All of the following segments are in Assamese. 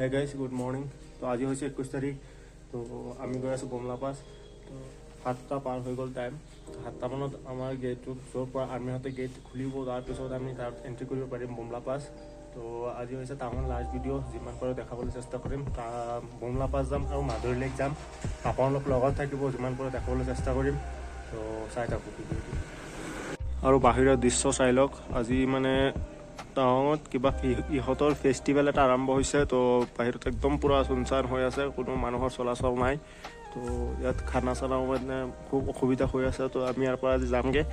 Hey guys, good morning. তো আজি হৈছে 21 তাৰিখ। তো আমি গৈ আছোঁ বমলা পাছ। তো 7টা পাৰ হৈ গ'ল টাইম। 7টা মানত আমাৰ গেটটো য'ৰ পৰা আৰ্মিহঁতে গেট খুলিব, তাৰপিছত আমি তাত এণ্ট্ৰি কৰিব পাৰিম বমলা পাছ। তো আজি হৈছে টাউনৰ লাষ্ট ভিডিঅ', যিমান পাৰোঁ দেখাবলৈ চেষ্টা কৰিম। বমলা পাছ যাম আৰু মাধুৰী লেক যাম। আপোনালোক লগত থাকিব, যিমান পাৰোঁ দেখাবলৈ চেষ্টা কৰিম। তো চাই থাকোঁ ভিডিঅ'টো। আৰু বাহিৰৰ দৃশ্য চাই লওক। আজি মানে টাউনত কিবা ইহঁতৰ ফেষ্টিভেল এটা আৰম্ভ হৈছে। তো বাহিৰত একদম পূৰা চুনচান হৈ আছে, কোনো মানুহৰ চলাচল নাই। তো ইয়াত খানা চানাও মানে খুব অসুবিধা হৈ আছে। তো আমি ইয়াৰ পৰা আজি যামগৈ।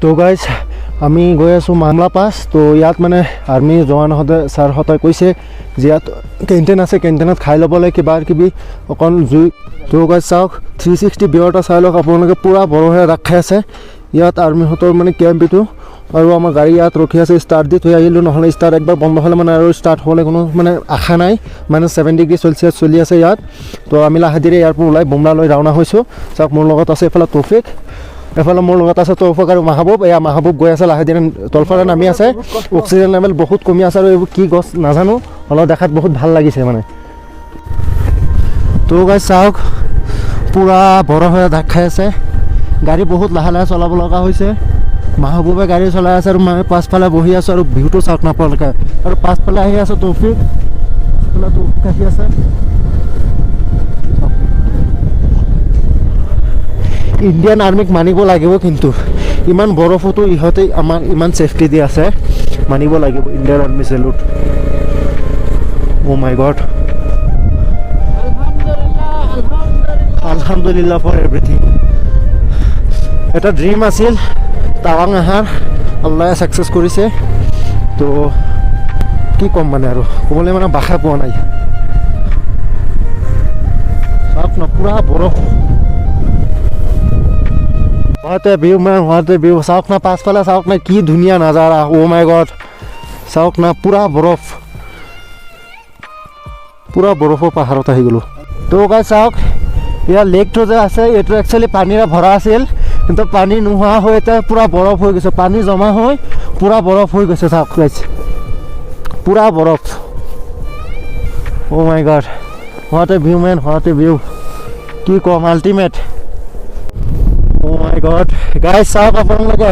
তো গাইজ আমি গৈ আছোঁ বমলা পাছ। তো ইয়াত মানে আৰ্মি জোৱানহঁতে ছাৰহঁতে কৈছে যে ইয়াত কেণ্টিন আছে, কেণ্টিনত খাই ল'বলৈ কিবা কিবি অকণ জুই। তো গাইজ চাওক 360 ভিউ এটা চাই লওক আপোনালোকে, পূৰা বৰফেৰে ৰাখ খাই আছে ইয়াত আৰ্মিহঁতৰ মানে কেম্প এইটো। আৰু আমাৰ গাড়ী ইয়াত ৰখি আছে, ষ্টাৰ্ট দি থৈ আহিলোঁ। নহ'লে ষ্টাৰ্ট একবাৰ বন্ধ হ'লে মানে আৰু ষ্টাৰ্ট হ'বলৈ কোনো মানে আশা নাই। মানে 7 ডিগ্ৰী চেলচিয়াছ চলি আছে ইয়াত। তো আমি লাহে ধীৰে ইয়াৰ পৰা ওলাই বমলালৈ ৰাওনা হৈছোঁ। চাওক মোৰ লগত আছে এইফালে তৌফিক, এফালে মোৰ লগত আছে তৌফিক আৰু মাহবুব। এয়া মাহবুব গৈ আছে লাহে ধীৰে তলফালে নামি আছে। অক্সিজেন লেভেল বহুত কমি আছে আৰু এইবোৰ কি গছ নাজানো, অলপ দেখাত বহুত ভাল লাগিছে মানে। তো গাইজ চাওক পূৰা বৰফেৰে ঢাক খাই আছে। গাড়ী বহুত লাহে লাহে চলাব লগা হৈছে। মাহবুবে গাড়ী চলাই আছে আৰু মই পাছফালে বহি আছোঁ। আৰু ভিউটো চাওক নাপালোকে। আৰু পাছফালে আহি আছে তৌফিক, তৌফিক আহি আছে। ইণ্ডিয়ান আৰ্মিক মানিব লাগিব, কিন্তু ইমান বৰফতো ইহঁতে আমাক ইমান ছেফটি দি আছে, মানিব লাগিব ইণ্ডিয়ান আৰ্মি। চেলুট। অ' মাই গড, আলহামদুলিল্লাহ ফৰ এভৰিথিং। এটা ড্ৰিম আছিল টাৱাং আহাৰ, আল্লাহে ছাকচেছ কৰিছে। তো কি ক'ম মানে, আৰু ক'বলৈ মানে ভাষা পোৱা নাই। চাওক না পূৰা বৰফ, হোৱাতে ভিউ চাওক না, পাছফালে চাওক না কি ধুনীয়া নাজাৰা। অ' মাই গড, চাওক না পূৰা বৰফ, পূৰা বৰফৰ পাহাৰত আহি গ'লোঁ। তো গাইজ চাওক ইয়াৰ লেকটো যে আছে, এইটো একচুৱেলি পানীৰে ভৰা আছিল, কিন্তু পানী নোহোৱা হৈ এতিয়া পূৰা বৰফ হৈ গৈছে। পানী জমা হৈ পূৰা বৰফ হৈ গৈছে। চাওক গাইজ পূৰা বৰফ। অ' মাই গড, হোৱাতে ভিউ মেন, হোৱাতে ভিউ, কি ক'ম, আল্টিমেট। অ' মাই গড গাইজ চাওক আপোনালোকে,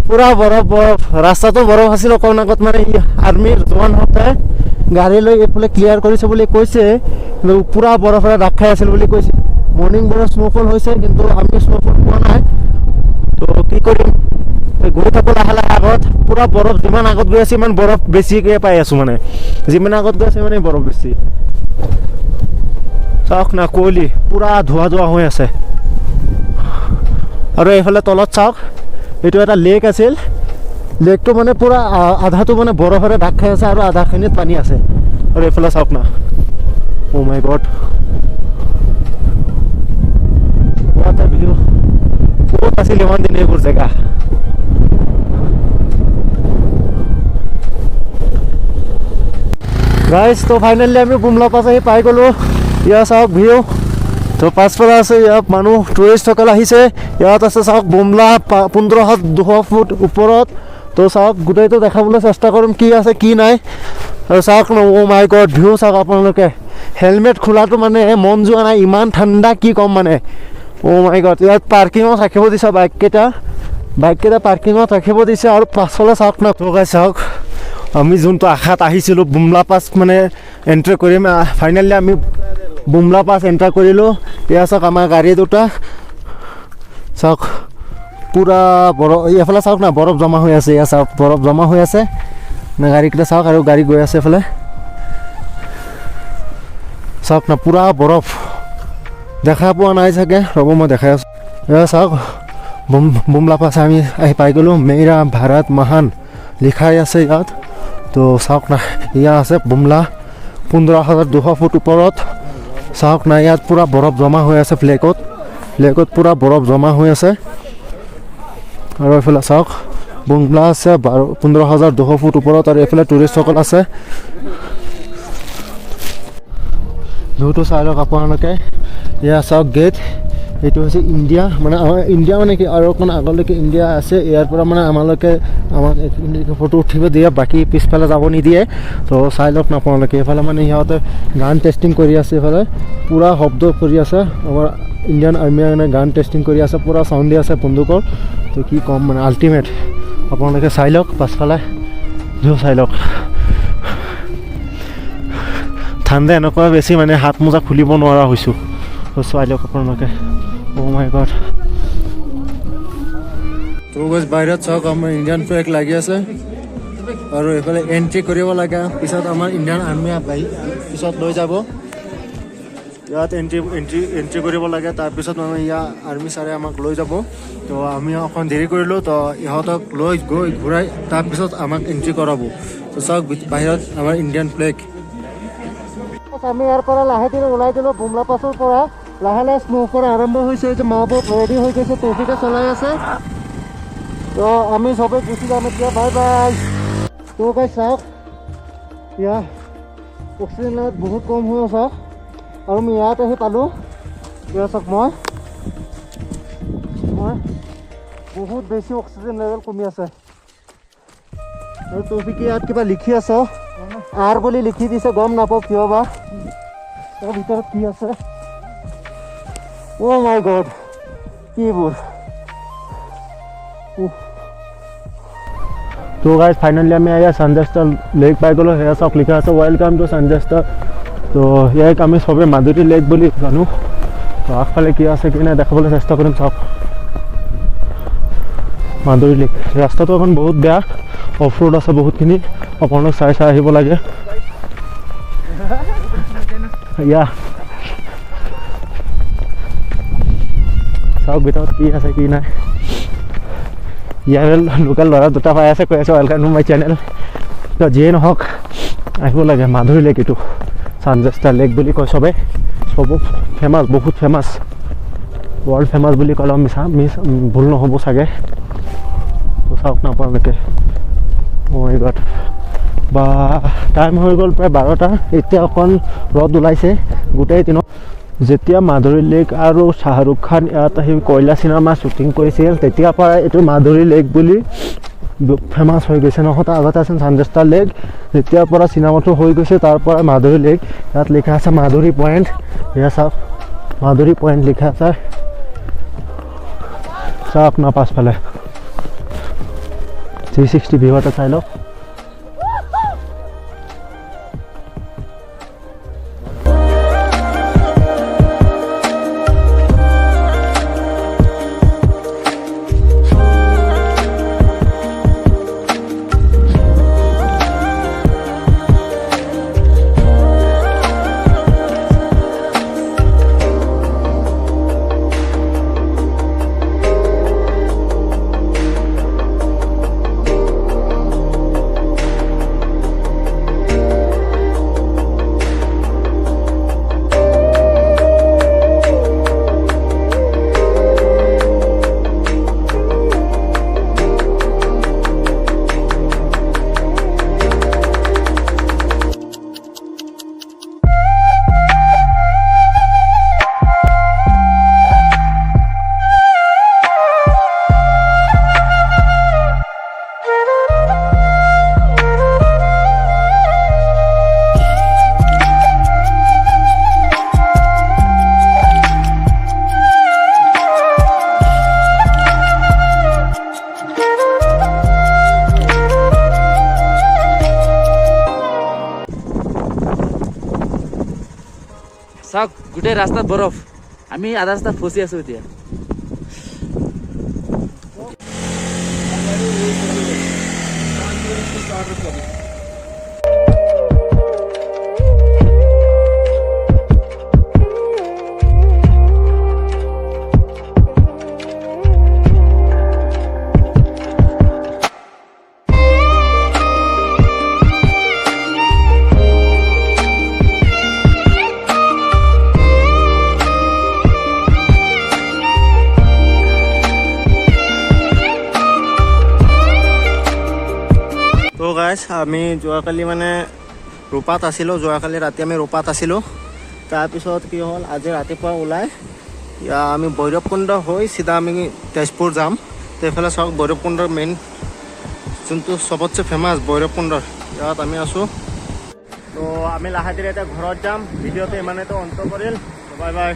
পূৰা বৰফ বৰফ। ৰাস্তাটো বৰফ আছিল অকণ আগত, মানে আৰ্মিৰ জোৱানহঁতে গাড়ী লৈ এইফালে ক্লিয়াৰ কৰিছে বুলি কৈছে, কিন্তু পূৰা বৰফেৰে ঢাক খাই আছিল বুলি কৈছে। মৰ্নিং বোৰত স্ন'ফল হৈছে, কিন্তু আমি স্ন'ফল পোৱা নাই। তো কি কৰিম, গৈ থাকোঁ লাহে লাহে আগত। পূৰা বৰফ যিমান আগত গৈ আছে সিমান বৰফ বেছিকৈ পাই আছোঁ, মানে যিমান আগত গৈ আছে সিমানেই বৰফ বেছি। চাওক না কুঁৱলী পূৰা ধোৱা ধোৱা হৈ আছে আৰু এইফালে তলত চাওক এইটো এটা লেক আছিল লেকটো মানে পূৰা আধাটো মানে বৰফেৰে ঢাক খাই আছে আৰু আধাখিনিত পানী আছে আৰু এইফালে চাওক না অ' মাই গড ক'ত আছিল ইমান দিন এইবোৰ জেগা গাইজ তো ফাইনেলি আমি বুমলা পাছ আহি পাই গ'লোঁ ইয়াত চাওক ভিউ তো পাছফালে আছে ইয়াত মানুহ টুৰিষ্টসকল আহিছে ইয়াত আছে চাওক বুমলা 1500-200 ফুট ওপৰত তো চাওক গোটেইটো দেখাবলৈ চেষ্টা কৰিম কি আছে কি নাই আৰু চাওক অ' মাই গড ভিউ চাওক আপোনালোকে হেলমেট খোলাটো মানে মন যোৱা নাই ইমান ঠাণ্ডা কি ক'ম মানে অ' মাই গড ইয়াত পাৰ্কিঙত ৰাখিব দিছে বাইককেইটা পাৰ্কিঙত ৰাখিব দিছে আৰু পাছফালে চাওক না চাওক আমি যোনটো আশাত আহিছিলোঁ বুমলা পাছ মানে এণ্ট্ৰি কৰিম ফাইনেলি আমি বুমলা পাছ এণ্টাৰ কৰিলোঁ এয়া চাওক আমাৰ গাড়ী দুটা চাওক পূৰা বৰফ এইফালে চাওক না বৰফ জমা হৈ আছে এয়া চাওক বৰফ জমা হৈ আছে না গাড়ীকেইটা চাওক আৰু গাড়ী গৈ আছে এইফালে চাওক না পূৰা বৰফ দেখা পোৱা নাই চাগে ৰ'ব মই দেখাই আছোঁ এয়া চাওক বুমলা পাছ আমি আহি পাই গ'লোঁ মেৰা ভাৰত মহান লিখাই আছে ইয়াত তো চাওক না ইয়া আছে বুমলা 15,200 ফুট ওপৰত চাওক না ইয়াত পূৰা বৰফ জমা হৈ আছে ফ্লেগত পূৰা বৰফ জমা হৈ আছে আৰু এইফালে চাওক বুমলা আছে 15,200 ফুট ওপৰত আৰু এইফালে টুৰিষ্টসকল আছে ভিউটো চাই লওক আপোনালোকে এয়া চাওক গেট এইটো হৈছে ইণ্ডিয়া মানে আমাৰ ইণ্ডিয়া মানে কি আৰু অকণ আগলৈকে ইণ্ডিয়া আছে ইয়াৰ পৰা মানে আমাক ফটো উঠিব দিয়ে বাকী পিছফালে যাব নিদিয়ে তো চাই লওক না আপোনালোকে এইফালে মানে সিহঁতে গান টেষ্টিং কৰি আছে এইফালে পূৰা শব্দ কৰি আছে আমাৰ ইণ্ডিয়ান আৰ্মিয়ে মানে গান টেষ্টিং কৰি আছে পূৰা চাউণ্ড দি আছে বন্দুকৰ তো কি ক'ম মানে আল্টিমেট আপোনালোকে চাই লওক পাছফালে ভিউ চাই লওক ঠাণ্ডা এনেকুৱা বেছি মানে হাত মোজা খুলিব নোৱাৰা হৈছোঁ তো চাই লওক আপোনালোকে অ' মাই গড তো গছ বাহিৰত চাওক আমাৰ ইণ্ডিয়ান ফ্লেগ লাগি আছে আৰু এইফালে এণ্ট্ৰি কৰিব লাগে পিছত আমাৰ ইণ্ডিয়ান আৰ্মি পিছত লৈ যাব ইয়াত এণ্ট্ৰি কৰিব লাগে তাৰপিছত মানে ইয়াৰ আৰ্মি ছাৰে আমাক লৈ যাব তো আমি অকণ দেৰি কৰিলোঁ তো ইহঁতক লৈ গৈ ঘূৰাই তাৰপিছত আমাক এণ্ট্ৰি কৰাব তো চাওক বাহিৰত আমাৰ ইণ্ডিয়ান ফ্লেগ আমি ইয়াৰ পৰা লাহে ধীৰে ওলাই দিলোঁ বুমলা পাছৰ পৰা লাহে লাহে স্ন' পৰা আৰম্ভ হৈছে যে মাহবুব ৰেডি হৈ গৈছে ট্ৰেফিকে চলাই আছে তো আমি চবেই গুচি যাম এতিয়া বাই বাই তো গাই চাওক এতিয়া অক্সিজেন লেভেল বহুত কম হৈ আছে আৰু আমি ইয়াত আহি পালোঁ এতিয়া চাওক মই বহুত বেছি অক্সিজেন লেভেল কমি আছে আৰু ট্ৰেফিকে ইয়াত কিবা লিখি আছে আৰ বুলি লিখি দিছে গম নাপাওঁ কিয় বা তাৰ ভিতৰত কি আছে অ' মাই গড কিবোৰ তো গাইজ ফাইনেলি আমি এয়া চানজেষ্টাৰ লেক পাই গ'লোঁ সেয়া চাওক লিখা আছে ৱেলকাম টু চানজেষ্টাৰ তো ইয়াক আমি চবেই মাধুৰী লেক বুলি জানো তো আগফালে কি আছে কি নাই দেখাবলৈ চেষ্টা কৰিম চাওক মাধুৰী লেক ৰাস্তাটো এখন বহুত বেয়া অফ ৰোড আছে বহুতখিনি আপোনালোক চাই আহিব লাগে ইয়া চাওক ভিতৰত কি আছে কি নাই ইয়াৰ লোকেল ল'ৰা দুটা পাই আছে কৈ আছে ৱেলকাম টু মাই চেনেল তো যিয়ে নহওক আহিব লাগে মাধুৰী লেক এইটো চানজেষ্টাৰ লেক বুলি কয় চবেই ফেমাছ বহুত ফেমাছ ৱৰ্ল্ড ফেমাছ বুলি ক'লেও ভুল নহ'ব চাগে তো চাওক না আপোনালোকে অ' গড বা টাইম হৈ গ'ল প্ৰায় 12টা এতিয়া অকণ ৰ'দ ওলাইছে গোটেই দিনত যেতিয়া মাধুৰী লেক আৰু শ্বাহৰুখ খান ইয়াত আহি কয়লা চিনেমা শ্বুটিং কৰিছিল তেতিয়াৰ পৰা এইটো মাধুৰী লেক বুলি ফেমাছ হৈ গৈছে নহয় তাৰ আগতে আছিল চানজেষ্টাৰ লেক যেতিয়াৰ পৰা চিনেমাটো হৈ গৈছে তাৰ পৰা মাধুৰী লেক ইয়াত লিখা আছে মাধুৰী পইণ্ট এয়া চাওক মাধুৰী পইণ্ট লিখা আছে চাওক না পাছফালে 360 ভিউ এটা চাই লওক চাওক গোটেই ৰাস্তাত বৰফ আমি আধা ৰাস্তাত ফচি আছো এতিয়া তো গাইজ আমি যোৱাকালি মানে ৰোপাত আছিলোঁ যোৱাকালি ৰাতি আমি ৰোপাত আছিলোঁ তাৰপিছত কি হ'ল আজি ৰাতিপুৱা ওলাই আমি ভৈৰৱকুণ্ড হৈ চিধা আমি তেজপুৰ যাম তো এইফালে চাওক ভৈৰৱকুণ্ডৰ মেইন যোনটো চবতছে ফেমাছ ভৈৰৱকুণ্ডৰ ইয়াত আমি আছোঁ তো আমি লাহে ধীৰে এতিয়া ঘৰত যাম ভিডিঅ'টো ইমানেতো অন্ত কৰিল বাই বাই